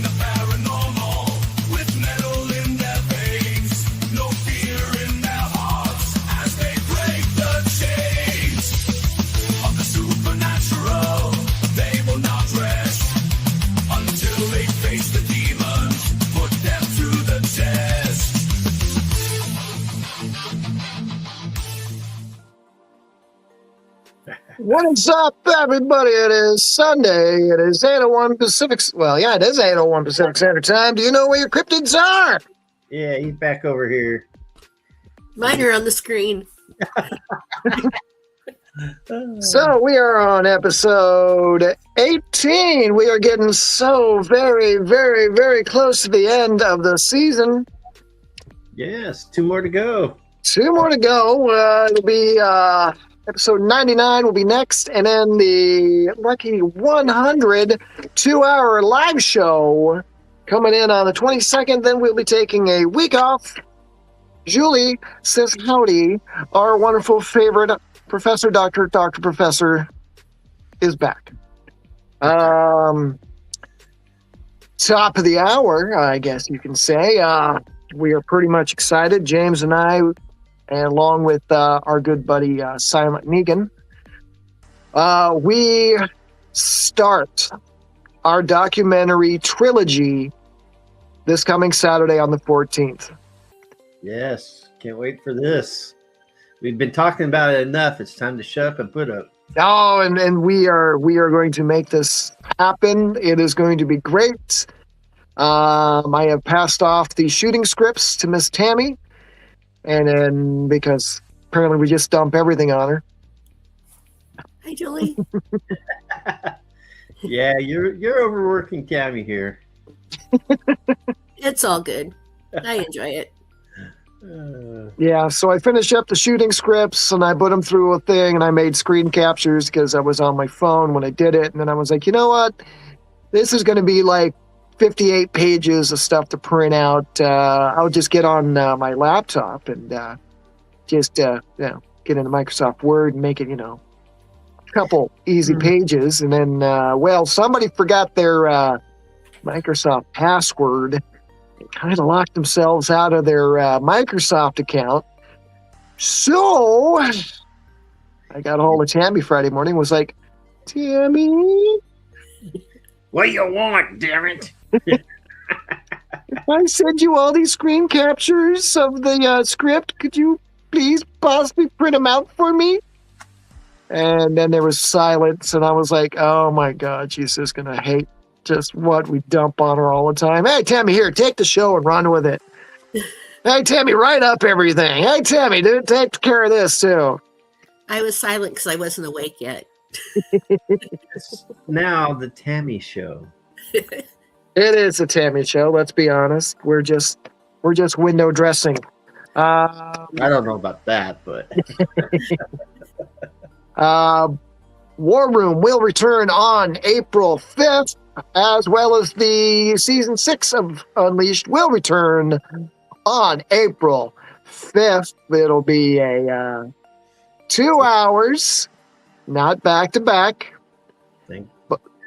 the paranormal with metal in their veins. No fear in their hearts as they break the chains of the supernatural. They will not rest until they face the demons, put them to the test. What is up, everybody? It is Sunday. It is 8:01 Pacific. Well, yeah, it is 8:01 Pacific Standard Time. Do you know where your cryptids are? Yeah, he's back over here. Mine are on the screen. So we are on episode 18. We are getting so very, very, very close to the end of the season. Yes, 2 more to go. 2 more to go. It'll be episode 99 will be next, and then the lucky 100 2-hour live show coming in on the 22nd. Then we'll be taking a week off. Julie says howdy. Our wonderful favorite professor, Dr. Professor, is back. Top of the hour, I guess you can say. We are pretty much excited. James and I, and along with our good buddy Silent Negan, we start our documentary trilogy this coming Saturday on the 14th. Yes, can't wait for this. We've been talking about it enough. It's time to shut up and put up. Oh, and we are going to make this happen. It is going to be great. I have passed off the shooting scripts to Miss Tammy. And then, because apparently we just dump everything on her. Hi, Julie. Yeah, you're overworking Tammy here. It's all good. I enjoy it. Yeah, so I finished up the shooting scripts and I put them through a thing and I made screen captures because I was on my phone when I did it. And then I was like, you know what? This is going to be like 58 pages of stuff to print out. I'll just get on my laptop and just get into Microsoft Word and make it, a couple easy pages. And then, somebody forgot their Microsoft password and kind of locked themselves out of their Microsoft account. So I got a hold of Tammy Friday morning, was like, Tammy, what do you want, damn it? I send you all these screen captures of the script. Could you please possibly print them out for me? And then there was silence, and I was like, oh my God, she's just going to hate just what we dump on her all the time. Hey, Tammy, here, take the show and run with it. Hey, Tammy, write up everything. Hey, Tammy, dude, take care of this too. I was silent because I wasn't awake yet. It's now the Tammy show. It is a Tammy show, let's be honest. We're just window dressing. I don't know about that, but War Room will return on April 5th, as well as the season 6 of Unleashed will return on April 5th. It'll be a 2 hours, not back to back.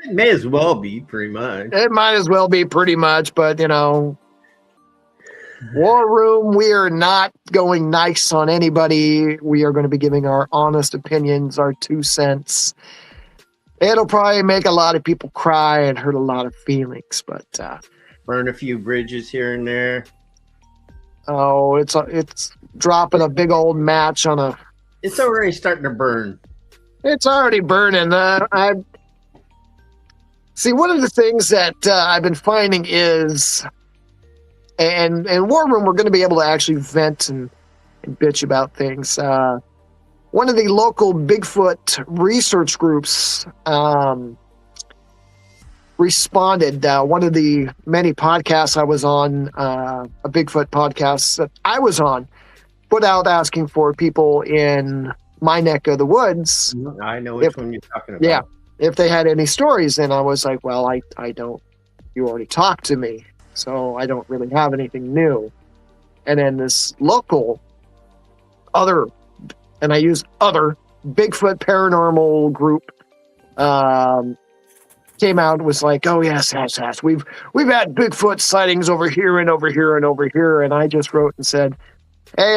it may as well be pretty much. It might as well be pretty much, but War Room, we are not going nice on anybody. We are going to be giving our honest opinions, our 2 cents. It'll probably make a lot of people cry and hurt a lot of feelings, but Burn a few bridges here and there. oh, it's dropping a big old match on a. It's already starting to burn. It's already burning. I see. One of the things that I've been finding is, and War Room, we're going to be able to actually vent and bitch about things. One of the local Bigfoot research groups responded. One of the many podcasts I was on, a Bigfoot podcast that I was on, put out asking for people in my neck of the woods. I know which one you're talking about. Yeah, if they had any stories. And I was like, well, I don't. You already talked to me, so I don't really have anything new. And then this local other, and I use other, Bigfoot paranormal group came out and was like, "Oh yes, yes, we've had Bigfoot sightings over here and over here and over here," and I just wrote and said, "Hey,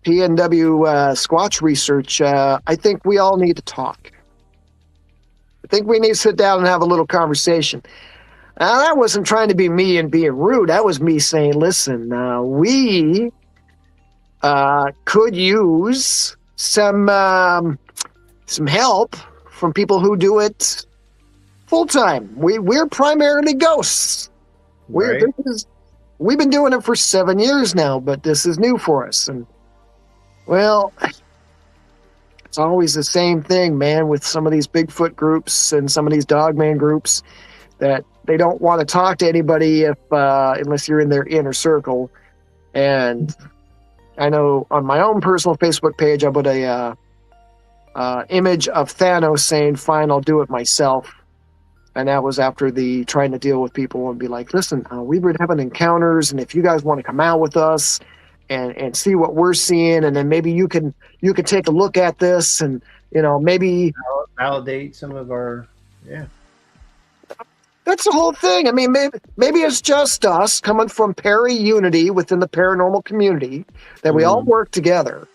PNW Squatch Research, I think we all need to talk. I think we need to sit down and have a little conversation." Now, that wasn't trying to be me and being rude. That was me saying, "Listen, we could use some help from people who do it full time. We're primarily ghosts. Right. We've been doing it for 7 years now, but this is new for us." And well, it's always the same thing, man, with some of these Bigfoot groups and some of these Dogman groups, that they don't want to talk to anybody unless you're in their inner circle. And I know on my own personal Facebook page, I put a image of Thanos saying, "Fine, I'll do it myself." And that was after the trying to deal with people and be like, "Listen, we've been having encounters, and if you guys want to come out with us and see what we're seeing, and then maybe you can take a look at this, and maybe Validate some of our that's the whole thing." I mean, maybe it's just us coming from unity within the paranormal community that we all work together.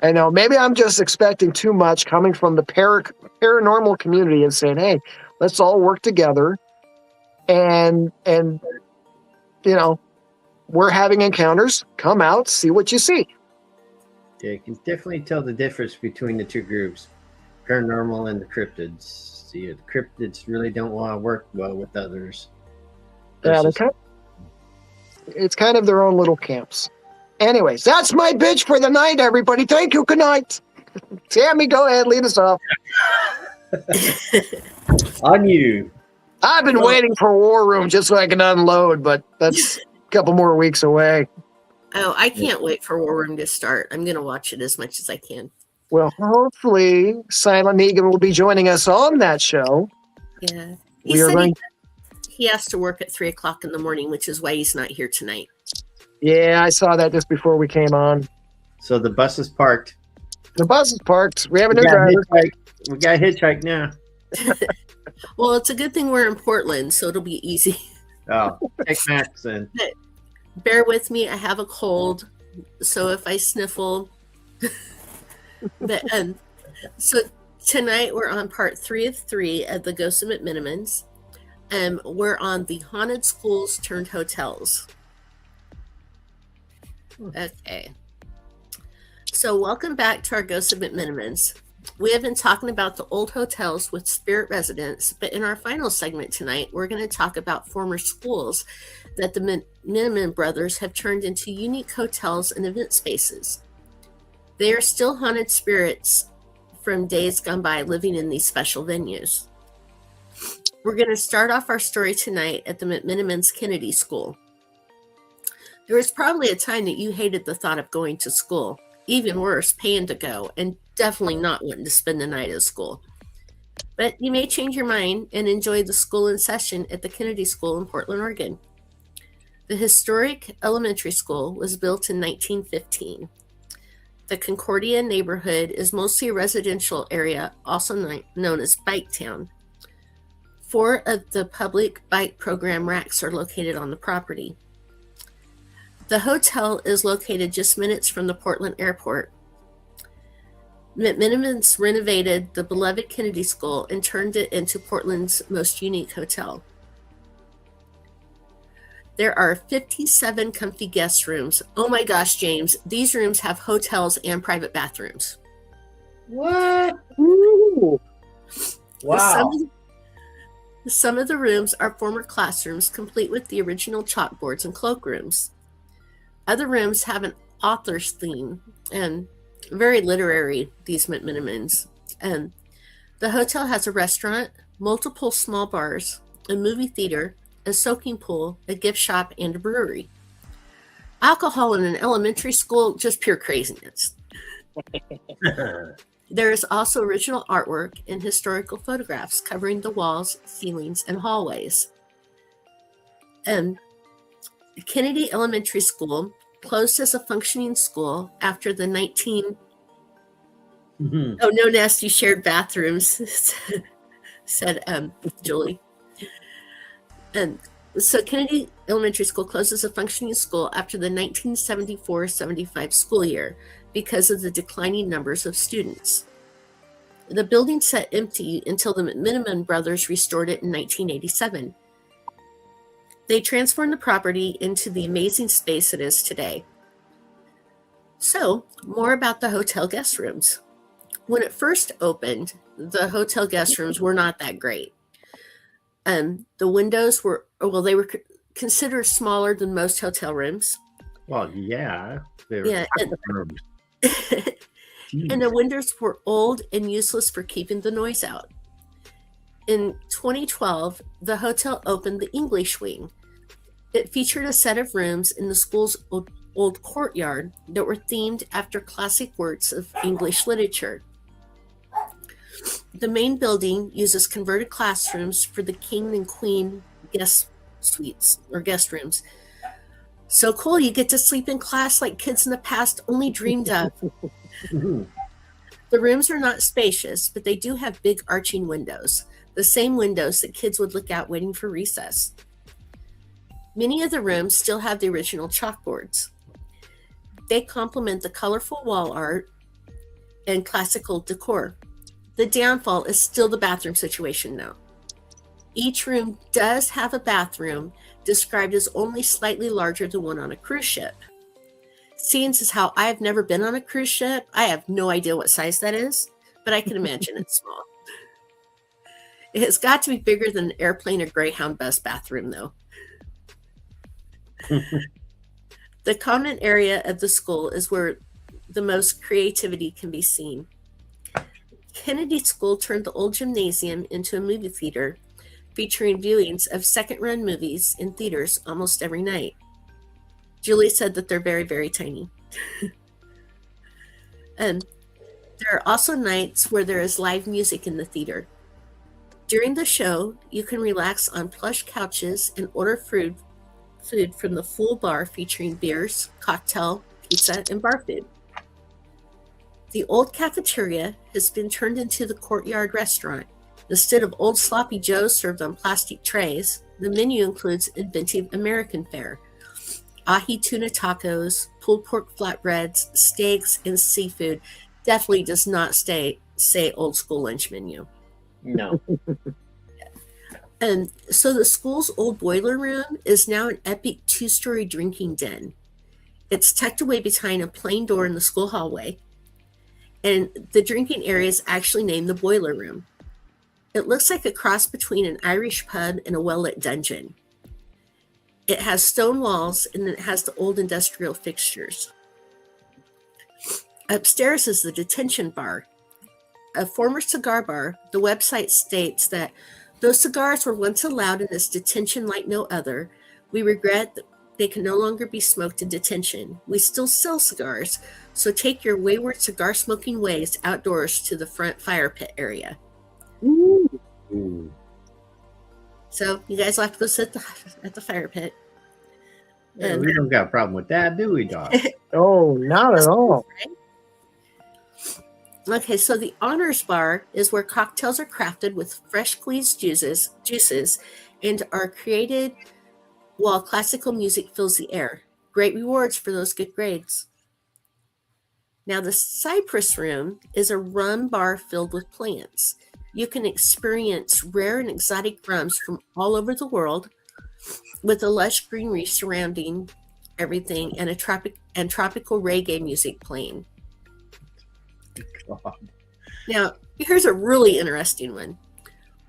I know maybe I'm just expecting too much coming from the paranormal community and saying, "Hey, let's all work together," and we're having encounters. Come out, see what you see. Yeah, you can definitely tell the difference between the two groups, paranormal and the cryptids. The cryptids really don't want to work well with others. Yeah, it's kind of their own little camps. Anyways, that's my bitch for the night, everybody. Thank you. Good night. Tammy, go ahead. Lead us off. On you. I've been waiting for War Room just so I can unload, but that's a couple more weeks away. Oh, I can't wait for War Room to start. I'm going to watch it as much as I can. Well, hopefully Silent Egan will be joining us on that show. Yeah. He has to work at 3 o'clock in the morning, which is why he's not here tonight. Yeah, I saw that just before we came on. So the bus is parked. The bus is parked. We have a new driver. We got a hitchhike now. Well, it's a good thing we're in Portland, so it'll be easy. Oh, take Max then. Bear with me. I have a cold, so if I sniffle. So tonight we're on part 3 of 3 of the Ghosts of McMenamins. We're on the haunted schools turned hotels. Okay. So welcome back to our Ghosts of McMenamins. We have been talking about the old hotels with spirit residents, but in our final segment tonight, we're going to talk about former schools that the McMenamin brothers have turned into unique hotels and event spaces. They are still haunted spirits from days gone by living in these special venues. We're going to start off our story tonight at the McMenamins Kennedy School. There was probably a time that you hated the thought of going to school, even worse, paying to go, and definitely not wanting to spend the night at school. But you may change your mind and enjoy the school in session at the Kennedy School in Portland, Oregon. The historic elementary school was built in 1915. The Concordia neighborhood is mostly a residential area, also known as Bike Town. 4 of the public bike program racks are located on the property. The hotel is located just minutes from the Portland airport. McMenamins renovated the beloved Kennedy School and turned it into Portland's most unique hotel. There are 57 comfy guest rooms. Oh my gosh, James, these rooms have hotels and private bathrooms. What? Ooh. Wow. Some of the rooms are former classrooms, complete with the original chalkboards and cloakrooms. Other rooms have an author's theme and very literary, these McMenamins. The hotel has a restaurant, multiple small bars, a movie theater, a soaking pool, a gift shop, and a brewery. Alcohol in an elementary school, just pure craziness. There is also original artwork and historical photographs covering the walls, ceilings, and hallways. Kennedy Elementary School closed as a functioning school after the Mhm. Oh, no nasty shared bathrooms, said Julie. And so Kennedy Elementary School closes a functioning school after the 1974-75 school year because of the declining numbers of students. The building sat empty until the McMenamins brothers restored it in 1987. They transformed the property into the amazing space it is today. So, more about the hotel guest rooms. When it first opened, the hotel guest rooms were not that great. The windows were, they were considered smaller than most hotel rooms. Well, yeah. Yeah, and the windows were old and useless for keeping the noise out. In 2012, the hotel opened the English Wing. It featured a set of rooms in the school's old courtyard that were themed after classic works of English literature. The main building uses converted classrooms for the king and queen guest suites or guest rooms. So cool, you get to sleep in class like kids in the past only dreamed of. Mhm. The rooms are not spacious, but they do have big arching windows, the same windows that kids would look out waiting for recess. Many of the rooms still have the original chalkboards. They complement the colorful wall art and classical decor. The downfall is still the bathroom situation now. Each room does have a bathroom described as only slightly larger than one on a cruise ship. Seeing as how I have never been on a cruise ship, I have no idea what size that is, but I can imagine it's small. It has got to be bigger than an airplane or Greyhound bus bathroom, though. The common area of the school is where the most creativity can be seen. Kennedy School turned the old gymnasium into a movie theater, featuring viewings of second-run movies in theaters almost every night. Julie said that they're very, very tiny. And there are also nights where there is live music in the theater. During the show, you can relax on plush couches and order food from the full bar featuring beers, cocktail, pizza, and bar food. The old cafeteria has been turned into the courtyard restaurant. Instead of old sloppy joes served on plastic trays, the menu includes inventive American fare. Ahi tuna tacos, pulled pork flatbreads, steaks, and seafood. Definitely does not say old school lunch menu. No. And so the school's old boiler room is now an epic 2-story drinking den. It's tucked away behind a plain door in the school hallway. And the drinking area is actually named the boiler room. It looks like a cross between an Irish pub and a well-lit dungeon. It has stone walls and it has the old industrial fixtures. Upstairs is the detention bar. A former cigar bar, the website states that though cigars were once allowed in this detention like no other, we regret that they can no longer be smoked in detention. We still sell cigars, so take your wayward cigar smoking ways outdoors to the front fire pit area. Ooh. So you guys will have to go sit at the fire pit. Yeah, we don't got a problem with that, do we, Doc? Oh, not at all. Okay, so the honors bar is where cocktails are crafted with fresh squeezed juices and are created while classical music fills the air. Great rewards for those good grades. Now, the Cypress Room is a rum bar filled with plants. You can experience rare and exotic rums from all over the world with a lush greenery surrounding everything and tropical reggae music playing. God. Now, here's a really interesting one.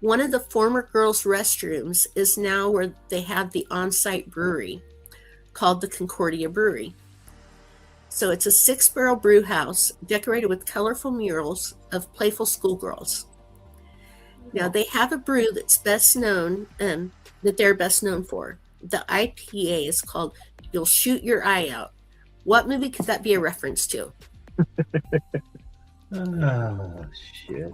One of the former girls' restrooms is now where they have the on-site brewery called the Concordia Brewery. So it's a 6-barrel brew house decorated with colorful murals of playful schoolgirls. Now, they have a brew that's best known, that they're best known for. The IPA is called You'll Shoot Your Eye Out. What movie could that be a reference to? Oh, shit.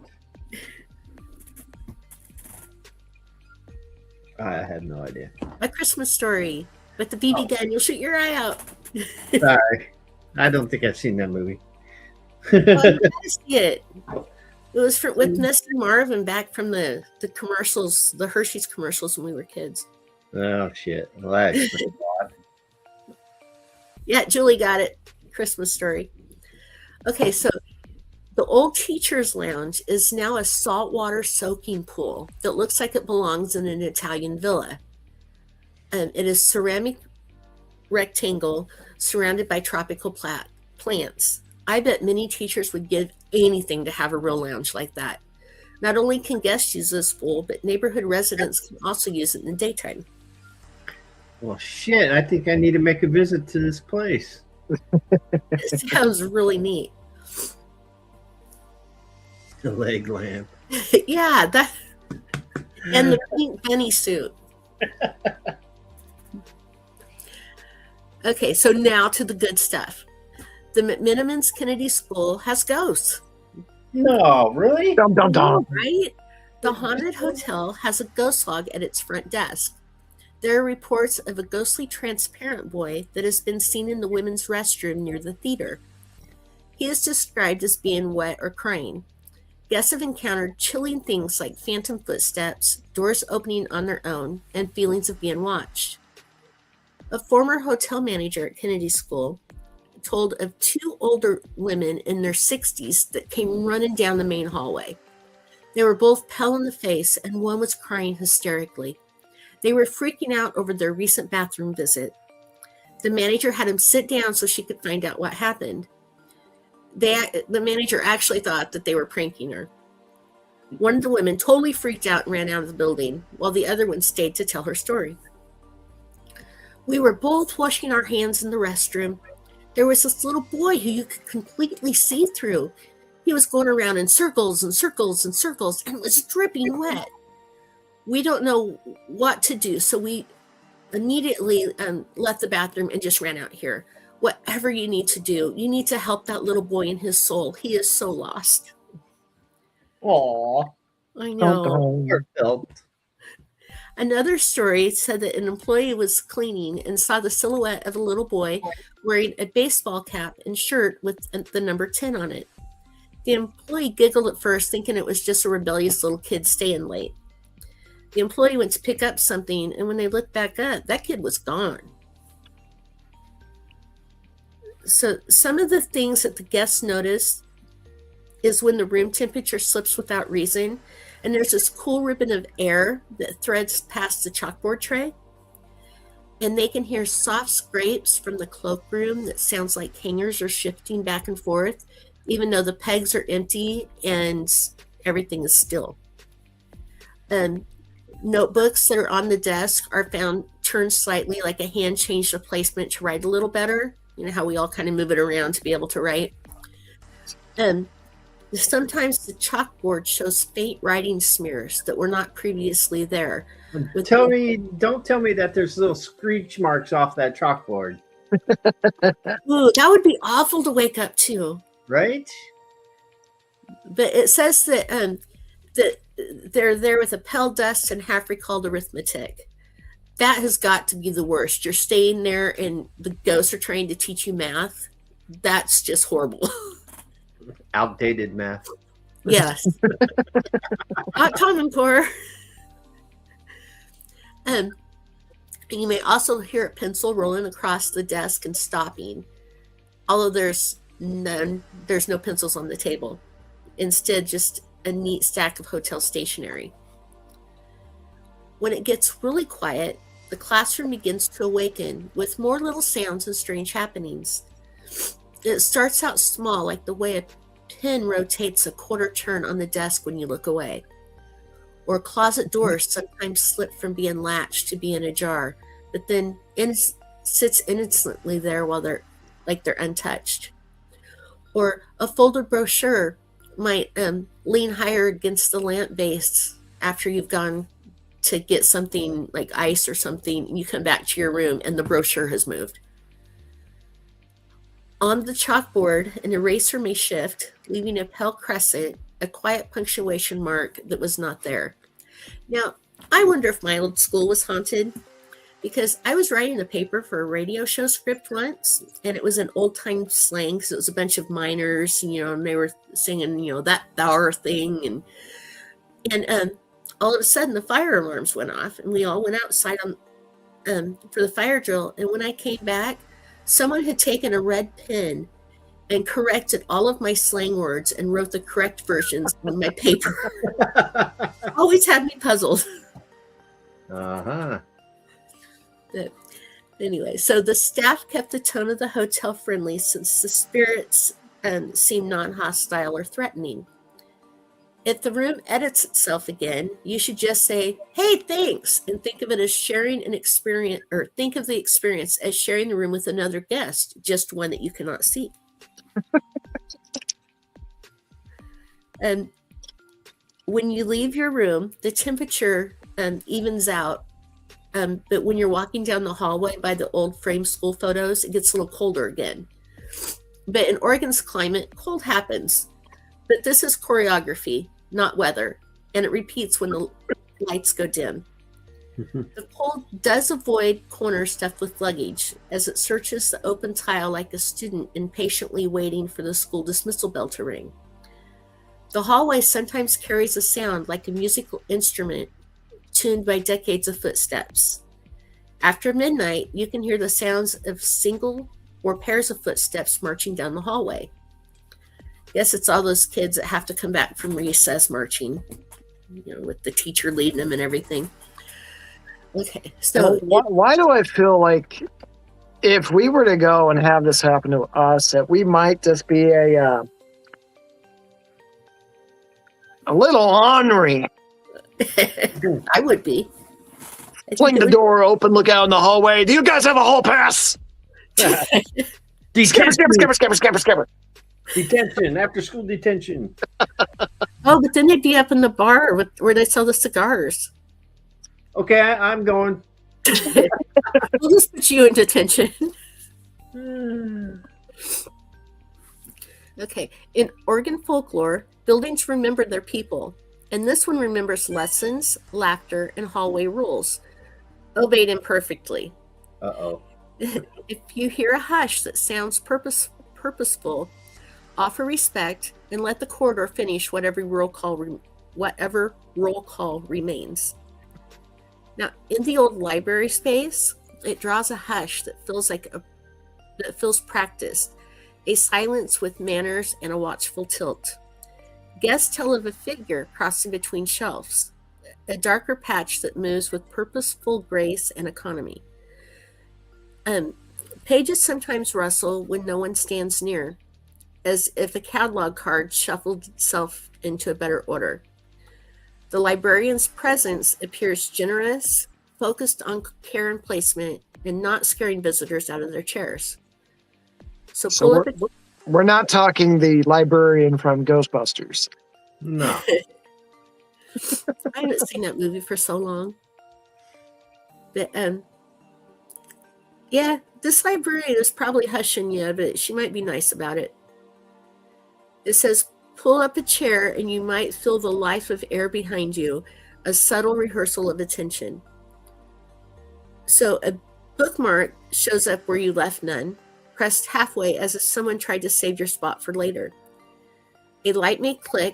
I had no idea. A Christmas Story. With the BB gun, you'll shoot your eye out. Sorry. I don't think I've seen that movie. Oh, you gotta see it. It was with Mr. Marvin back from the commercials, the Hershey's commercials when we were kids. Oh shit! Well, that explains a lot. Yeah, Julie got it. Christmas story. Okay, so the old teacher's lounge is now a saltwater soaking pool that looks like it belongs in an Italian villa. It is ceramic rectangle surrounded by tropical plants. I bet many teachers would give anything to have a real lounge like that. Not only can guests use this pool, but neighborhood residents can also use it in the daytime. Well, shit! I think I need to make a visit to this place. It sounds really neat. The leg lamp. Yeah, that and the pink bunny suit. Okay, so now to the good stuff. The McMenamins Kennedy School has ghosts. No, really? Dum dum dum. Right? The haunted hotel has a ghost log at its front desk. There are reports of a ghostly transparent boy that has been seen in the women's restroom near the theater. He is described as being wet or crying. Guests have encountered chilling things like phantom footsteps, doors opening on their own, and feelings of being watched. A former hotel manager at Kennedy School told of two older women in their 60s that came running down the main hallway. They were both pale in the face, and one was crying hysterically. They were freaking out over their recent bathroom visit. The manager had him sit down so she could find out what happened. The manager actually thought that they were pranking her. One of the women totally freaked out and ran out of the building, while the other one stayed to tell her story. We were both washing our hands in the restroom. There was this little boy who you could completely see through. He was going around in circles and circles and circles and was dripping wet. We don't know what to do, so we immediately left the bathroom and just ran out here. Whatever you need to do, you need to help that little boy in his soul. He is so lost. Aw. I know. Heartfelt. Another story said that an employee was cleaning and saw the silhouette of a little boy wearing a baseball cap and shirt with the number 10 on it. The employee giggled at first, thinking it was just a rebellious little kid staying late. The employee went to pick up something, and when they looked back up, that kid was gone. So some of the things that the guests noticed is when the room temperature slips without reason, and there's this cool ribbon of air that threads past the chalkboard tray, and they can hear soft scrapes from the cloakroom that sounds like hangers are shifting back and forth, even though the pegs are empty and everything is still. Notebooks that are on the desk are found turned slightly, like a hand changed the placement to write a little better. You know how we all kind of move it around to be able to write. Sometimes the chalkboard shows faint writing smears that were not previously there. Don't tell me that there's little screech marks off that chalkboard. Ooh, that would be awful to wake up to. Right? But it says that that they're there with a pale dust and half recalled arithmetic. That has got to be the worst. You're staying there and the ghosts are trying to teach you math. That's just horrible. Outdated math. Yes. Not Common Core. You may also hear a pencil rolling across the desk and stopping, although there's no pencils on the table. Instead, just a neat stack of hotel stationery. When it gets really quiet, the classroom begins to awaken with more little sounds and strange happenings. It starts out small, like the way a pin rotates a quarter turn on the desk when you look away. Or closet doors sometimes slip from being latched to being ajar, but then sits innocently there while they're untouched. Or a folded brochure might lean higher against the lamp base after you've gone to get something like ice or something, and you come back to your room and the brochure has moved. On the chalkboard, an eraser may shift, leaving a pale crescent, a quiet punctuation mark that was not there. Now, I wonder if my old school was haunted. because I was writing a paper for a radio show script once, and it was an old time slang because it was a bunch of miners, and they were singing, that thou thing, and all of a sudden the fire alarms went off, and we all went outside for the fire drill. And when I came back, someone had taken a red pen and corrected all of my slang words and wrote the correct versions on my paper. Always had me puzzled. Uh-huh. But anyway, so the staff kept the tone of the hotel friendly since the spirits seemed non-hostile or threatening. If the room edits itself again, you should just say, "Hey, thanks," and think of it as sharing an experience, or think of the experience as sharing the room with another guest, just one that you cannot see. And when you leave your room, the temperature evens out. But when you're walking down the hallway by the old frame school photos, it gets a little colder again. But in Oregon's climate, cold happens. But this is choreography, not weather. And it repeats when the lights go dim. The cold does avoid corners stuffed with luggage as it searches the open tile like a student impatiently waiting for the school dismissal bell to ring. The hallway sometimes carries a sound like a musical instrument tuned by decades of footsteps. After midnight, you can hear the sounds of single or pairs of footsteps marching down the hallway. Yes, it's all those kids that have to come back from recess marching, with the teacher leading them and everything. Okay, so why do I feel like if we were to go and have this happen to us, that we might just be a little ornery? I would be. Fling the door open, look out in the hallway. Do you guys have a hall pass? Skipper. Detention, after school detention. Oh, but then they'd be up in the bar where they sell the cigars. Okay, I'm going. We'll just put you in detention. Okay, in Oregon folklore, buildings remember their people, and this one remembers lessons, laughter, and hallway rules, obeyed imperfectly. Uh-oh. If you hear a hush that sounds purposeful, offer respect and let the corridor finish whatever roll call remains. Now, in the old library space, it draws a hush that feels practiced, a silence with manners and a watchful tilt. Guests tell of a figure crossing between shelves, a darker patch that moves with purposeful grace and economy. Pages sometimes rustle when no one stands near, as if a catalog card shuffled itself into a better order. The librarian's presence appears generous, focused on care and placement, and not scaring visitors out of their chairs. So we're not talking the librarian from Ghostbusters. No. I haven't seen that movie for so long. But yeah, this librarian is probably hushing you, but she might be nice about it. It says, pull up a chair and you might feel the life of air behind you, a subtle rehearsal of attention. So a bookmark shows up where you left none, pressed halfway as if someone tried to save your spot for later. A light may click,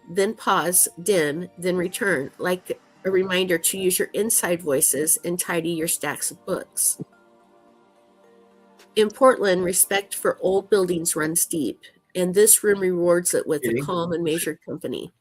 then pause, dim, then return, like a reminder to use your inside voices and tidy your stacks of books. In Portland, respect for old buildings runs deep, and this room rewards it with a calm and measured company.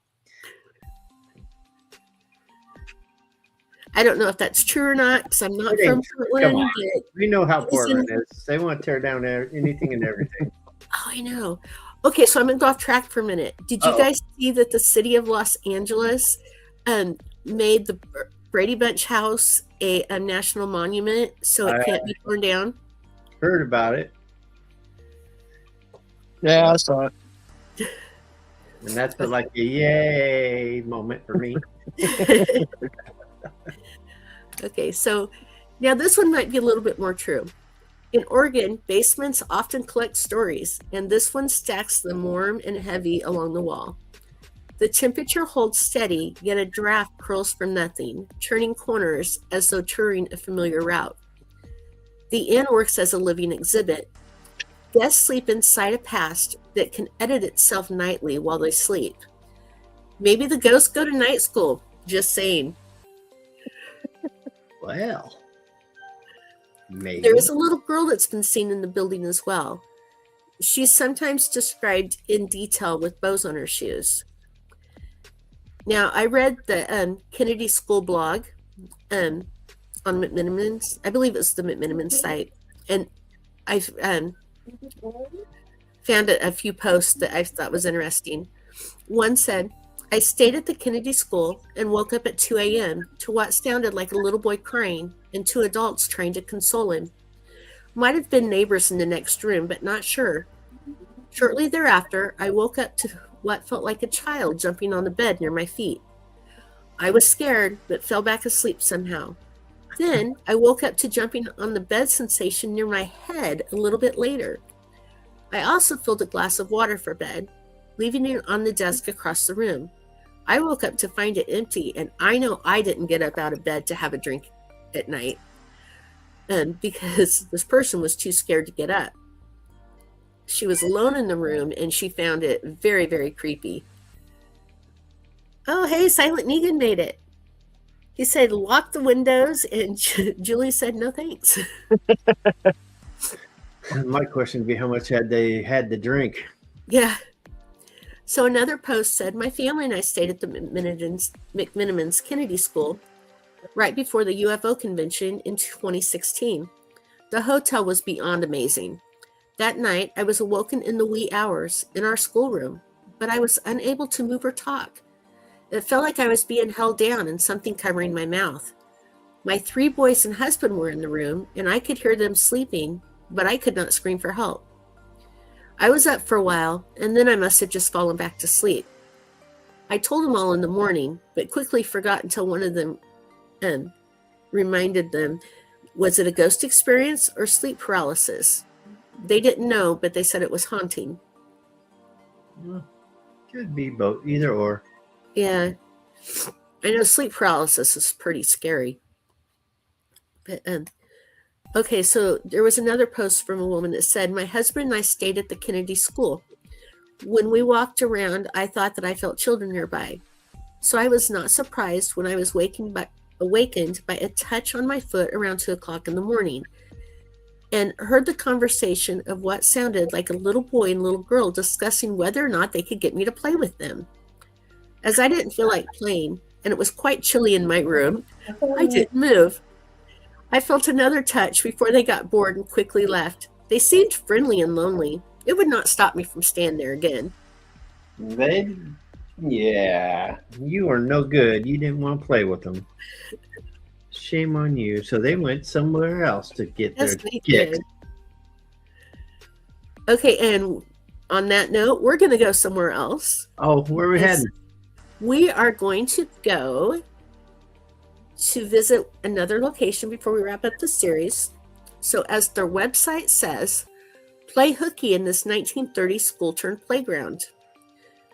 I don't know if that's true or not, because I'm not from Portland. We know how Portland is. They want to tear down anything and everything. Oh, I know. Okay, so I'm going to go off track for a minute. Did you guys see that the city of Los Angeles made the Brady Bunch house a national monument so it can't be torn down? Heard about it. Yeah, I saw it. And that's like a yay moment for me. Okay, so now this one might be a little bit more true. In Oregon, basements often collect stories, and this one stacks them warm and heavy along the wall. The temperature holds steady, yet a draft curls from nothing, turning corners as though touring a familiar route. The inn works as a living exhibit. Guests sleep inside a past that can edit itself nightly while they sleep. Maybe the ghosts go to night school. Just saying. Well, maybe. There is a little girl that's been seen in the building as well. She's sometimes described in detail with bows on her shoes. Now, I read the Kennedy School blog on McMenamins. I believe it's the McMenamins site. And I found a few posts that I thought was interesting. One said, I stayed at the Kennedy School and woke up at 2 a.m. to what sounded like a little boy crying and two adults trying to console him. Might have been neighbors in the next room, but not sure. Shortly thereafter, I woke up to what felt like a child jumping on the bed near my feet. I was scared, but fell back asleep somehow. Then I woke up to jumping on the bed sensation near my head a little bit later. I also filled a glass of water for bed, leaving it on the desk across the room. I woke up to find it empty, and I know I didn't get up out of bed to have a drink at night because this person was too scared to get up. She was alone in the room, and she found it very, very creepy. Oh, hey, Silent Negan made it. He said, lock the windows, and Julie said, no thanks. My question would be, how much had they had to drink? Yeah. So another post said, my family and I stayed at the McMenamins Kennedy School right before the UFO convention in 2016. The hotel was beyond amazing. That night, I was awoken in the wee hours in our schoolroom, but I was unable to move or talk. It felt like I was being held down and something covering my mouth. My 3 boys and husband were in the room, and I could hear them sleeping, but I could not scream for help. I was up for a while, and then I must have just fallen back to sleep. I told them all in the morning, but quickly forgot until one of them reminded them, was it a ghost experience or sleep paralysis? They didn't know, but they said it was haunting. Well, could be both, either or. Yeah. I know sleep paralysis is pretty scary. But okay, so there was another post from a woman that said, my husband and I stayed at the Kennedy School. When we walked around, I thought that I felt children nearby. So I was not surprised when I was awakened by a touch on my foot around 2 o'clock in the morning, and heard the conversation of what sounded like a little boy and little girl discussing whether or not they could get me to play with them. As I didn't feel like playing, and it was quite chilly in my room, I didn't move. I felt another touch before they got bored and quickly left. They seemed friendly and lonely. It would not stop me from staying there again. Yeah, you are no good. You didn't want to play with them. Shame on you. So they went somewhere else to get their kicks. Okay, and on that note, we're going to go somewhere else. Oh, where are we heading? We are going to go to visit another location before we wrap up the series. So as their website says, play hooky in this 1930s school-turned playground.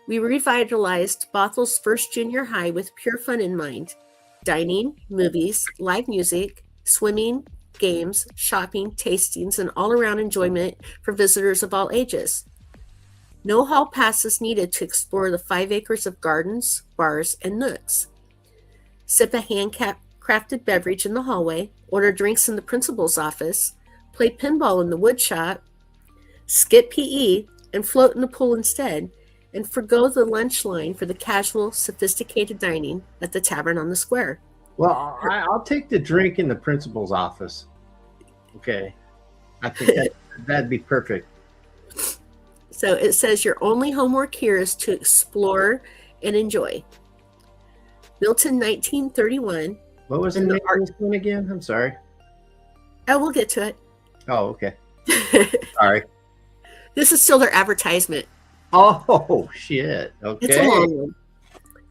We revitalized Bothel's first junior high with pure fun in mind. Dining, movies, live music, swimming, games, shopping, tastings, and all-around enjoyment for visitors of all ages. No hall passes needed to explore the 5 acres of gardens, bars, and nooks. Sip a hand-crafted beverage in the hallway, order drinks in the principal's office, play pinball in the wood shop, skip PE, and float in the pool instead, and forgo the lunch line for the casual, sophisticated dining at the tavern on the square. Well, I'll take the drink in the principal's office. Okay. I think that'd be perfect. So it says your only homework here is to explore and enjoy. Built in 1931. What was the name of this one again? I'm sorry. Oh, we'll get to it. Oh, okay. Sorry. This is still their advertisement. Oh, shit. Okay. It's a long one.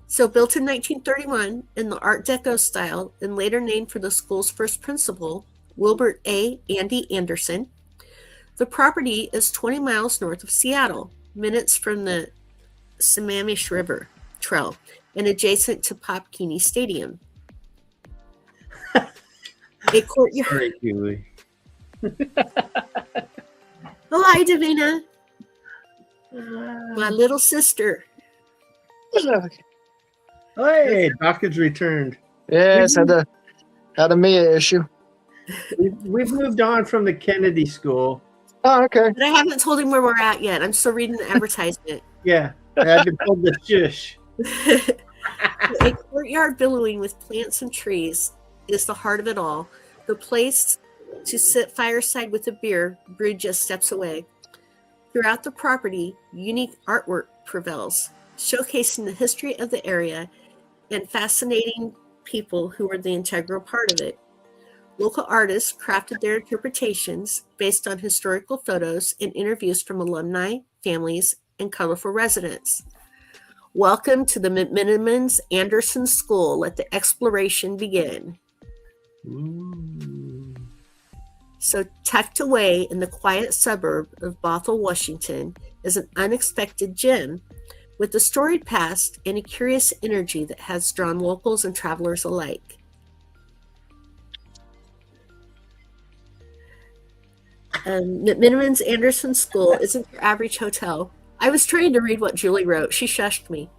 So built in 1931 in the Art Deco style and later named for the school's first principal, Wilbert A. Andy Anderson, the property is 20 miles north of Seattle, minutes from the Sammamish River. Trail and adjacent to Pop Keeney Stadium. A courtyard. Sorry, Julie. Oh, hi, Davina. My little sister. Hey, Dawkins returned. Yes, had a Mia issue. We've moved on from the Kennedy School. Oh, okay. But I haven't told him where we're at yet. I'm still reading the advertisement. Yeah, I've been told the shush. A courtyard billowing with plants and trees is the heart of it all. The place to sit fireside with a beer brewed just steps away. Throughout the property, unique artwork prevails, showcasing the history of the area and fascinating people who were the integral part of it. Local artists crafted their interpretations based on historical photos and interviews from alumni, families, and colorful residents. Welcome to the McMenamins Anderson School. Let the exploration begin. Ooh. So, tucked away in the quiet suburb of Bothell, Washington, is an unexpected gem with a storied past and a curious energy that has drawn locals and travelers alike. McMenamins Anderson School isn't your average hotel. I was trying to read what Julie wrote. She shushed me.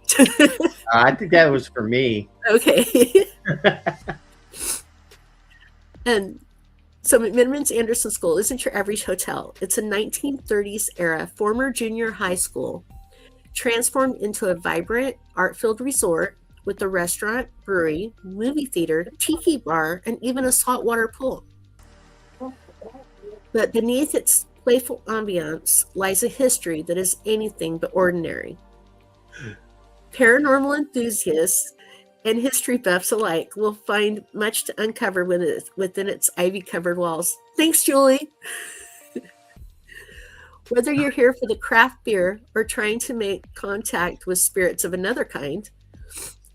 I think that was for me. Okay. And so McMenamins Anderson School isn't your average hotel. It's a 1930s era former junior high school transformed into a vibrant, art-filled resort with a restaurant, brewery, movie theater, tiki bar, and even a saltwater pool. But beneath its playful ambiance lies a history that is anything but ordinary. Paranormal enthusiasts and history buffs alike will find much to uncover within its ivy-covered walls. Thanks, Julie. Whether you're here for the craft beer or trying to make contact with spirits of another kind,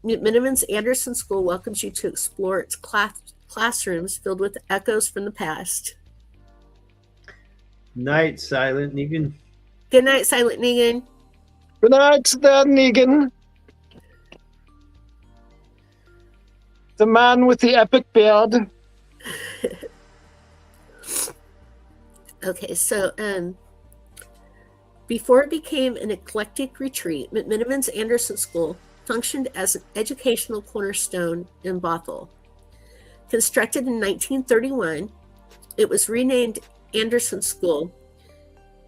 McMenamins Anderson School welcomes you to explore its classrooms filled with echoes from the past. Night, Silent Negan. Good night, Silent Negan. Good night, there, Negan. The man with the epic beard. Okay, so before it became an eclectic retreat, McMenamins Anderson School functioned as an educational cornerstone in Bothell. Constructed in 1931, it was renamed Anderson School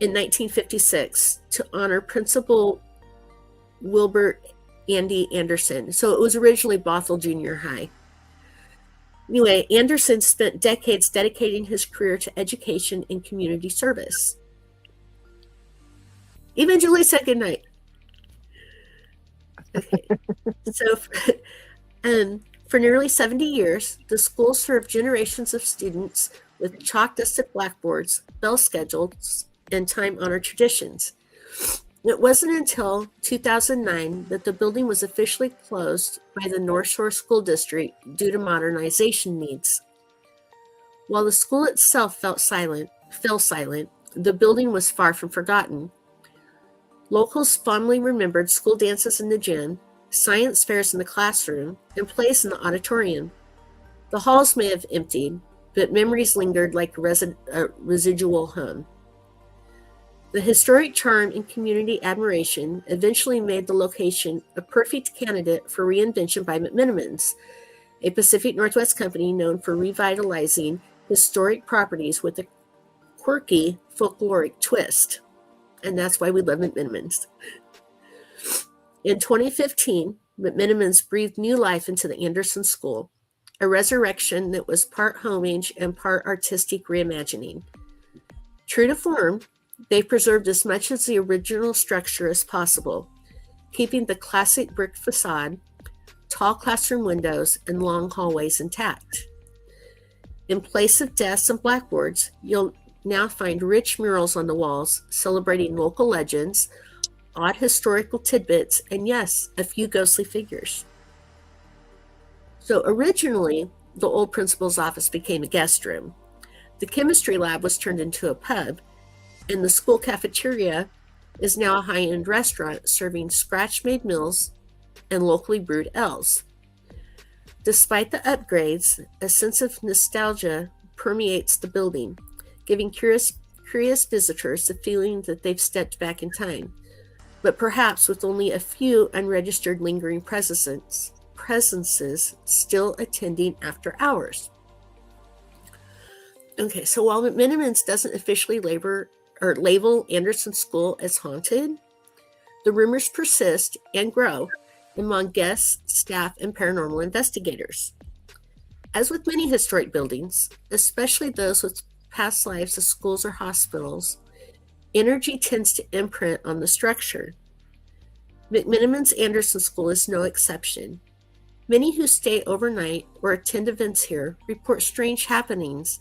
in 1956 to honor Principal Wilbert Andy Anderson. So it was originally Bothell Junior High. Anyway, Anderson spent decades dedicating his career to education and community service. Even Julie said goodnight. Okay. So for nearly 70 years, the school served generations of students with chalk-dusted blackboards, bell schedules, and time-honored traditions. It wasn't until 2009 that the building was officially closed by the North Shore School District due to modernization needs. While the school itself fell silent, the building was far from forgotten. Locals fondly remembered school dances in the gym, science fairs in the classroom, and plays in the auditorium. The halls may have emptied, but memories lingered like a residual hum. The historic charm and community admiration eventually made the location a perfect candidate for reinvention by McMenamins, a Pacific Northwest company known for revitalizing historic properties with a quirky folkloric twist. And that's why we love McMenamins. In 2015, McMenamins breathed new life into the Anderson School, a resurrection that was part homage and part artistic reimagining. True to form, they preserved as much of the original structure as possible, keeping the classic brick facade, tall classroom windows, and long hallways intact. In place of desks and blackboards, you'll now find rich murals on the walls celebrating local legends, odd historical tidbits, and yes, a few ghostly figures. So originally, the old principal's office became a guest room. The chemistry lab was turned into a pub, and the school cafeteria is now a high-end restaurant serving scratch-made meals and locally brewed ales. Despite the upgrades, a sense of nostalgia permeates the building, giving curious visitors the feeling that they've stepped back in time, but perhaps with only a few unregistered lingering presences still attending after hours. Okay, so while McMenamins doesn't officially label Anderson School as haunted, the rumors persist and grow among guests, staff, and paranormal investigators. As with many historic buildings, especially those with past lives as schools or hospitals, energy tends to imprint on the structure. McMenamins Anderson School is no exception. Many who stay overnight or attend events here report strange happenings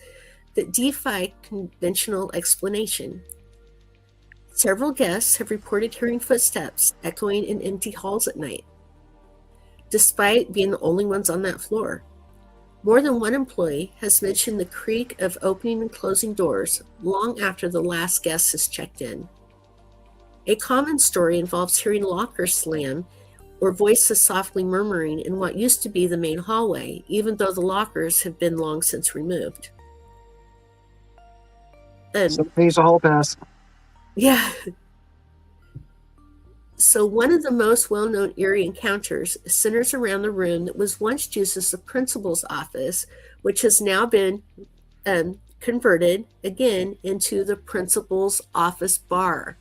that defy conventional explanation. Several guests have reported hearing footsteps echoing in empty halls at night, despite being the only ones on that floor. More than one employee has mentioned the creak of opening and closing doors long after the last guest has checked in. A common story involves hearing lockers slam or voices softly murmuring in what used to be the main hallway, even though the lockers have been long since removed. So pays a hall pass. Yeah. So one of the most well-known eerie encounters centers around the room that was once used as the principal's office, which has now been converted again into the principal's office bar.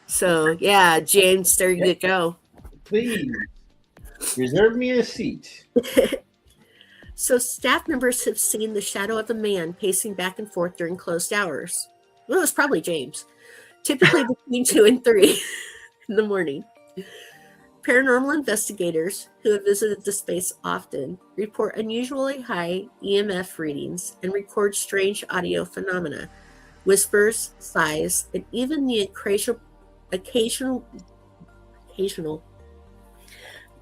So yeah, James, there you go. Please reserve me a seat. So staff members have seen the shadow of a man pacing back and forth during closed hours. Well, it was probably James, typically between 2 and 3 in the morning. Paranormal investigators who have visited the space often report unusually high EMF readings and record strange audio phenomena, whispers, sighs, and even the occasional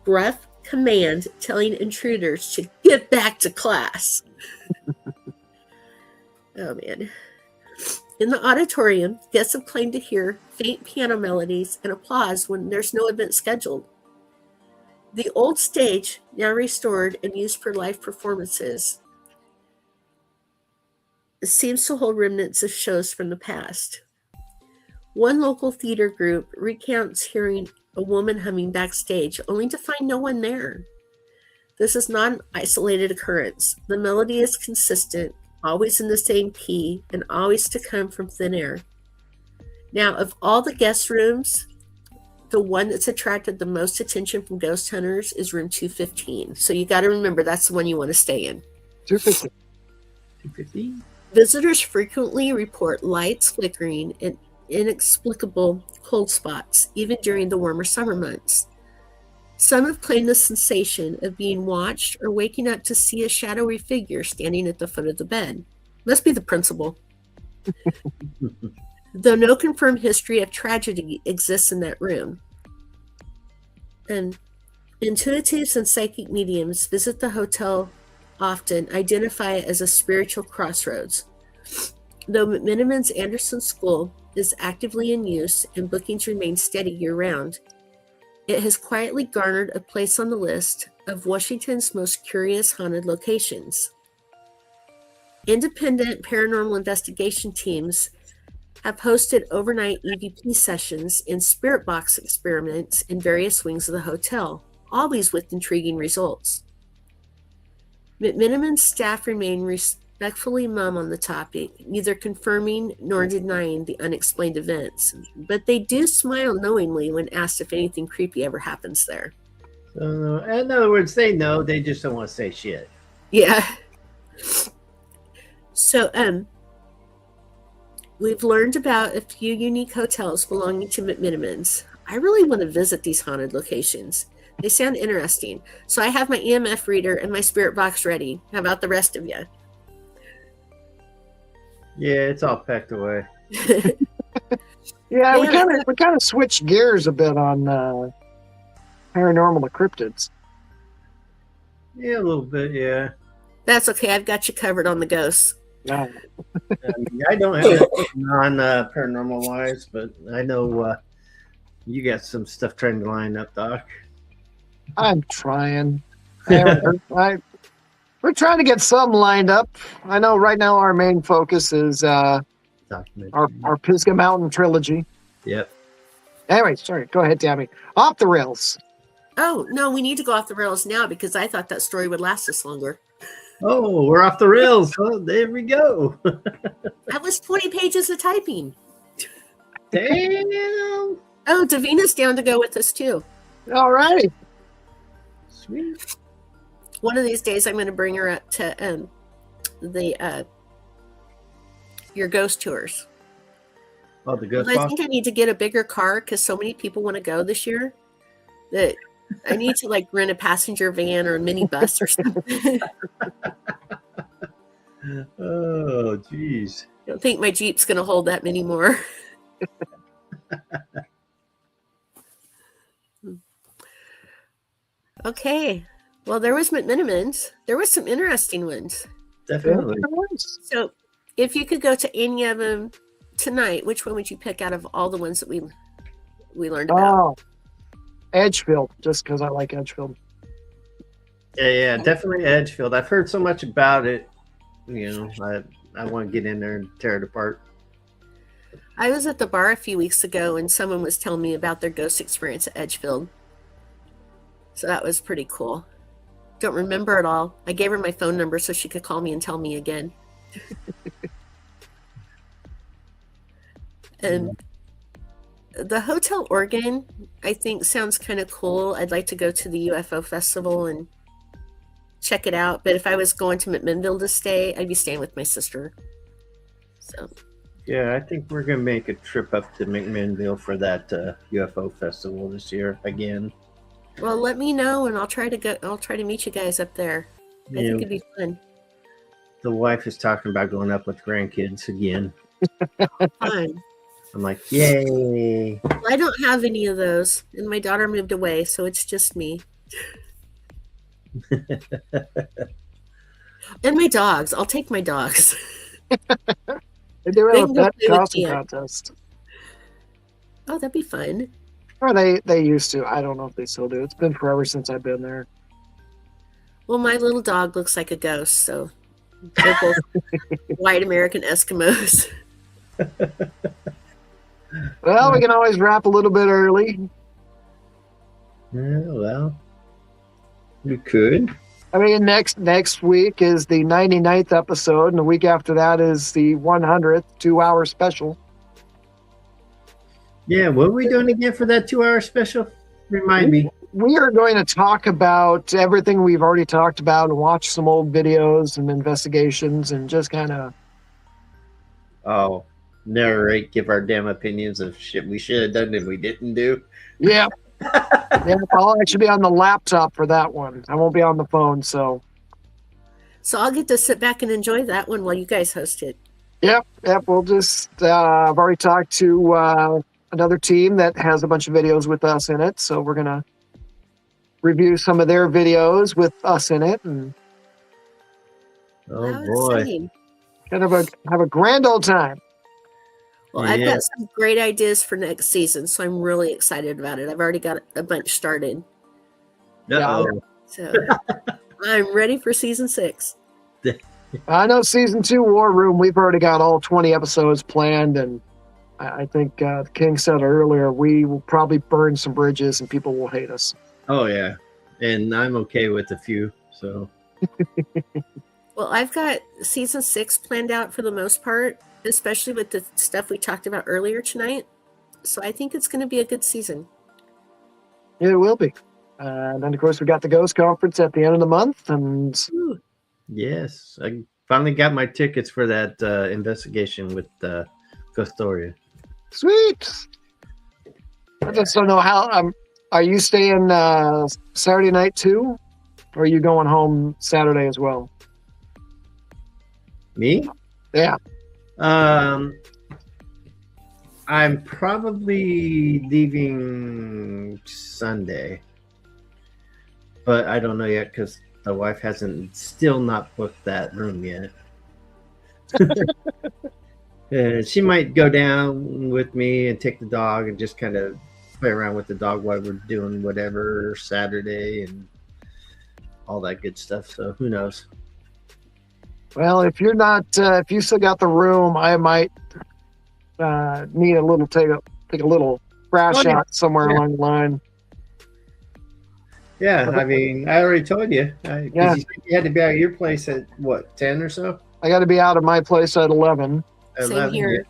gruff command telling intruders to get back to class. Oh man. In the auditorium, guests have claimed to hear faint piano melodies and applause when there's no event scheduled. The old stage, now restored and used for live performances, seems to hold remnants of shows from the past. One local theater group recounts hearing a woman humming backstage, only to find no one there. This is not an isolated occurrence. The melody is consistent, always in the same key, and always to come from thin air. Now, of all the guest rooms, the one that's attracted the most attention from ghost hunters is room 215. So you got to remember that's the one you want to stay in. 215. 215? Visitors frequently report lights flickering and inexplicable cold spots, even during the warmer summer months. Some have claimed the sensation of being watched or waking up to see a shadowy figure standing at the foot of the bed. Must be the principal. Though no confirmed history of tragedy exists in that room. And intuitives and psychic mediums visit the hotel often, identify it as a spiritual crossroads. Though McMenamins Anderson School is actively in use and bookings remain steady year-round, it has quietly garnered a place on the list of Washington's most curious haunted locations. Independent paranormal investigation teams have hosted overnight EVP sessions and spirit box experiments in various wings of the hotel, always with intriguing results. McMenamins staff remain respectfully mum on the topic, neither confirming nor denying the unexplained events, but they do smile knowingly when asked if anything creepy ever happens there. So, in other words, they know, they just don't want to say shit. Yeah. So, we've learned about a few unique hotels belonging to McMenamins. I really want to visit these haunted locations. They sound interesting. So I have my EMF reader and my spirit box ready. How about the rest of you? Yeah, it's all packed away. Yeah, we kind of switched gears a bit on paranormal cryptids. Yeah, a little bit, yeah. That's okay. I've got you covered on the ghosts. Yeah. I don't have anything on paranormal wise, but I know you got some stuff trying to line up, Doc. I'm trying. I haven't heard, we're trying to get some lined up. I know right now our main focus is Documentary. our Pisgah Mountain trilogy. Yep. Anyway, sorry. Go ahead, Tammy. Off the rails. Oh, no, we need to go off the rails now because I thought that story would last us longer. Oh, we're off the rails. Oh, there we go. That was 20 pages of typing. Damn. Oh, Davina's down to go with us too. All righty. Sweet. One of these days, I'm going to bring her up to the your ghost tours. Oh, the ghost Well, I box. think I need to get a bigger car because so many people want to go this year that I need to like rent a passenger van or a mini bus or something. Oh, geez. I don't think my Jeep's going to hold that many more. Okay. Well, there was McMenamins. There was some interesting ones. Definitely. So if you could go to any of them tonight, which one would you pick out of all the ones that we learned about? Oh, Edgefield, just because I like Edgefield. Yeah, definitely Edgefield. I've heard so much about it. You know, I want to get in there and tear it apart. I was at the bar a few weeks ago and someone was telling me about their ghost experience at Edgefield. So that was pretty cool. Don't remember it all. I gave her my phone number so she could call me and tell me again. And the Hotel Oregon, I think, sounds kind of cool. I'd like to go to the UFO festival and check it out. But if I was going to McMinnville to stay, I'd be staying with my sister. So Yeah, I think we're gonna make a trip up to McMenamins for that UFO festival this year again. well, let me know and I'll try to go. I'll try to meet you guys up there. I think Yeah, it'd be fun. the wife is talking about going up with grandkids again. Fun. I'm like, yay! Well, I don't have any of those, and my daughter moved away, so it's just me and my dogs. I'll take my dogs. They do They have a can go pet play with costume Ian. contest. Oh, that'd be fun. Or they used to. I don't know if they still do. It's been forever since I've been there. Well, my little dog looks like a ghost, so they're both white American Eskimos. Well, we can always wrap a little bit early. Yeah, well, we could. I mean, next week is the 99th episode, and the week after that is the 100th 2-hour special. Yeah, what are we doing again for that 2-hour special? Remind me. We are going to talk about everything we've already talked about and watch some old videos and investigations and just kind of. Oh, narrate, give our damn opinions of shit we should have done and we didn't do. Yeah. Yeah, I'll actually be on the laptop for that one. I won't be on the phone, so. So I'll get to sit back and enjoy that one while you guys host it. Yep. We'll just. I've already talked to another team that has a bunch of videos with us in it, so we're gonna review some of their videos with us in it and Oh How boy. exciting. kind of have a grand old time. Well, I've Yeah. got some great ideas for next season, so I'm really excited about it. I've already got a bunch started. Uh-oh. So I'm ready for season 6. I know season 2 War Room. We've already got all 20 episodes planned, and I think the King said earlier we will probably burn some bridges and people will hate us. Oh yeah. And I'm okay with a few, so Well, I've got season 6 planned out for the most part, especially with the stuff we talked about earlier tonight. So I think it's going to be a good season. It will be. And then, of course, we got the Ghost Conference at the end of the month, and Ooh, yes. I finally got my tickets for that investigation with Costoria. sweet. I just don't know how. Are you staying Saturday night too, or are you going home Saturday as well? Me? Yeah. I'm probably leaving Sunday, but I don't know yet because the wife hasn't still not booked that room yet. She might go down with me and take the dog and just kind of play around with the dog while we're doing whatever Saturday and all that good stuff. So who knows? Well, if you're not, if you still got the room, I might need a little take a little crash Oh, yeah. out somewhere Yeah. along the line. Yeah, I mean, I already told you. Because Yeah. you had to be out of your place at, what, 10 or so? I got to be out of my place at 11, Same 11, here. yeah.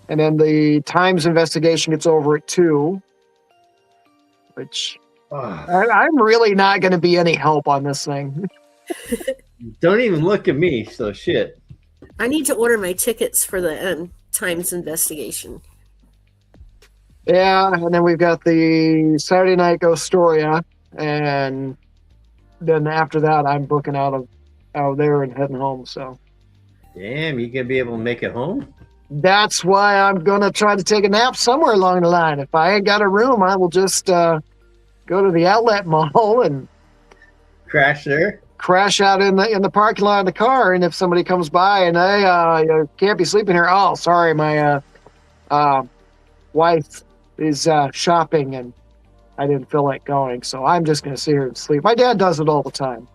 and then the Times investigation gets over at 2, which Oh, I'm really not going to be any help on this thing. don't even look at me, so shit. I need to order my tickets for the Times investigation. Yeah, and then we've got the Saturday night Ghostoria, and then after that, I'm booking out of there and heading home. So Damn, you gonna be able to make it home? that's why I'm gonna try to take a nap somewhere along the line. If I ain't got a room, I will just go to the outlet mall and Crash there? crash out in the parking lot of the car. And if somebody comes by and hey, you can't be sleeping here. Oh, sorry, my wife is shopping and I didn't feel like going, so I'm just gonna sit here and sleep. My dad does it all the time.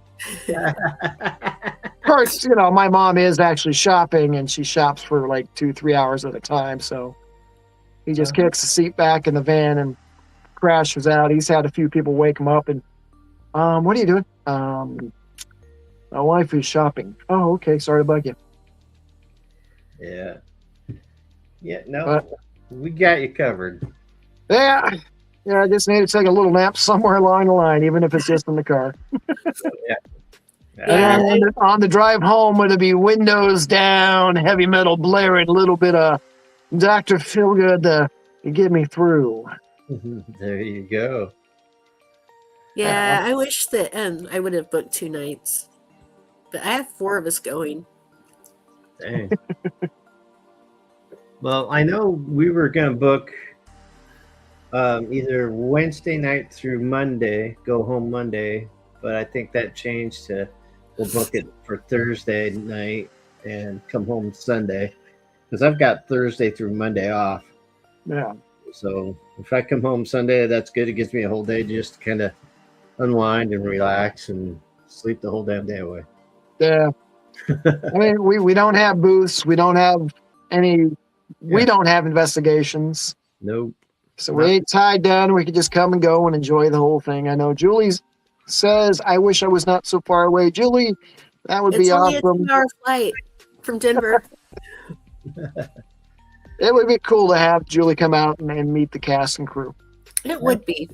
Of course, you know, my mom is actually shopping and she shops for like 2-3 hours at a time. So he just kicks the seat back in the van and crashes out. He's had a few people wake him up and, what are you doing? My wife is shopping. Oh, okay. Sorry to bug you. Yeah. Yeah, no. But- we got you covered. Yeah. Yeah, I just need to take a little nap somewhere along the line, even if it's just in the car. Yeah. And on the drive home, it'll be windows down, heavy metal blaring, a little bit of Dr. Feelgood to get me through. There you go. Yeah, I wish that I would have booked 2 nights, but I have 4 of us going. Dang. Well, I know we were going to book either Wednesday night through Monday, go home Monday, but I think that changed to we'll book it for Thursday night and come home Sunday because I've got Thursday through Monday off. Yeah. So if I come home Sunday, that's good. It gives me a whole day just to kind of unwind and relax and sleep the whole damn day away. Yeah. I mean, we don't have booths. We don't have any. We don't have investigations. Nope. So we ain't tied down. We could just come and go and enjoy the whole thing. I know Julie says, I wish I was not so far away. Julie, that would be It's only awesome. a 2-hour flight from Denver. It would be cool to have Julie come out and meet the cast and crew. It would be.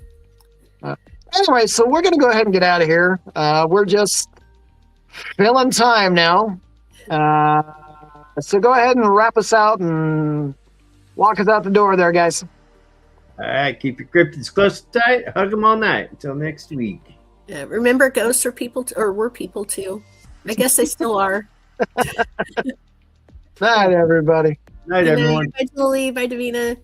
Anyway, so we're going to go ahead and get out of here. We're just filling time now. So go ahead and wrap us out and walk us out the door there, guys. All right, keep your cryptids close and tight. Hug them all night. Until next week. Yeah, remember, ghosts are people, or were people too. I guess they still are. Night, everybody. Night, Good night. everyone. Bye, Julie. Bye, Davina.